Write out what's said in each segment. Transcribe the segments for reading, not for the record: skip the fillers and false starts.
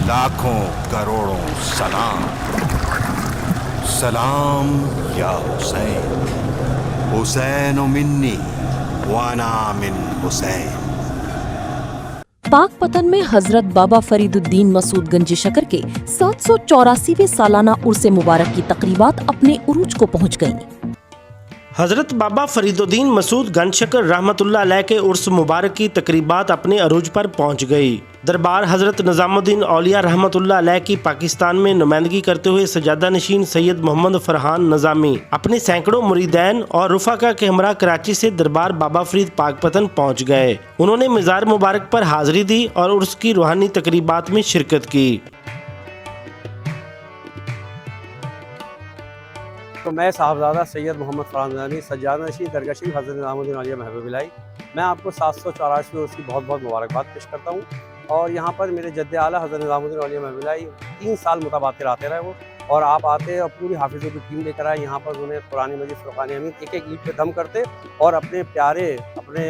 लाखों करोड़ों सलाम। सलाम या हुसैन, हुसैन मिन्नी वाना मिन हुसैन। पाक पतन में हजरत बाबा फरीदुद्दीन मसूद गंजी शकर के 784वें सालाना उर्स मुबारक की तकरीबात अपने उरूज को पहुंच गईं। हज़रत बाबा फरीदुद्दीन मसूद गंज शकर रहमतुल्लाह अलैह के उर्स मुबारक की तकरीबात अपने अरूज पर पहुंच गई। दरबार हज़रत निज़ामुद्दीन औलिया रहमतुल्लाह अलैह की पाकिस्तान में नुमाइंदगी करते हुए सजादा नशीन सैयद मोहम्मद फरहान निज़ामी अपने सैकड़ों मुरीदैन और रुफ़ाका के हमरा कराची से दरबार बाबा फरीद पाकपतन पहुंच गए। उन्होंने मज़ार मुबारक पर हाज़िरी दी और उर्स की रूहानी तकरीबात में शिरकत की। तो मैं साहबजादा सैयद मोहम्मद फरहान निज़ामी सज्जादा नशीन दरगाह शरीफ हज़रत निज़ामुद्दीन औलिया महबूब इलाही, मैं आपको 784वें उर्स की बहुत बहुत मुबारकबाद पेश करता हूँ। और यहाँ पर मेरे जद्द आला हज़रत निज़ामुद्दीन औलिया महबूब इलाही 3 साल मुतबातिर आते रहे वो, और आप आते और पूरी हाफिज़ों की टीम लेकर आए। यहाँ पर उन्हें कुरान मजीद फ़ुरक़ान हमीद एक एक ईंट पे दम करते और अपने प्यारे अपने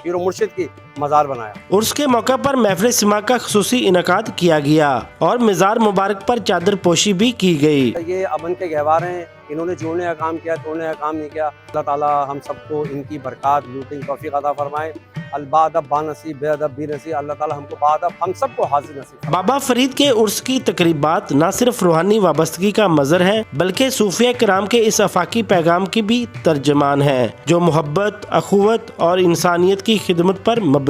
पीर मुर्शिद की मज़ार बनाया। उर्स के मौके पर महफ़िल सिमा का ख़ुसूसी इनकाद किया गया और मज़ार मुबारक पर चादर पोशी भी की गई। ये अमन के गहवार हैं, इन्होंने जोड़ने का काम किया, तोड़ने का काम नहीं किया। अल्लाह ताला हम सबको इनकी बरक़ात लूटने की तौफ़ीक़ अता फ़रमाए। अलबादब बानसीब बेअदब बेनसीब, अल्लाह ताला हमको बादब हम सबको हाज़िर नसीब। बाबा फरीद के उर्स की तकरीबात न सिर्फ रूहानी वाबस्तगी का मज़हर है बल्कि सूफिया किराम के इस अफाकी पैगाम की भी तर्जमान है जो मोहब्बत, अखुवत और इंसानियत की खिदमत पर